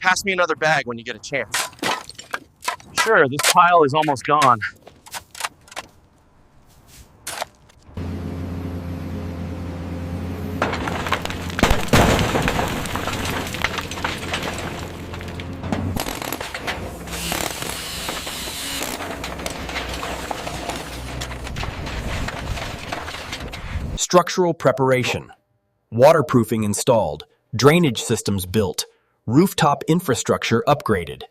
Pass me another bag when you get a chance. Sure, this pile is almost gone. Structural preparation. Waterproofing installed. Drainage systems built. Rooftop infrastructure upgraded.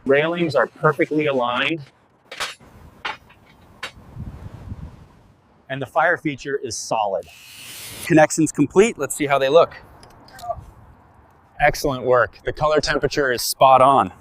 Railings are perfectly aligned. And the fire feature is solid. Connections complete. Let's see how they look. Excellent work. The color temperature is spot on.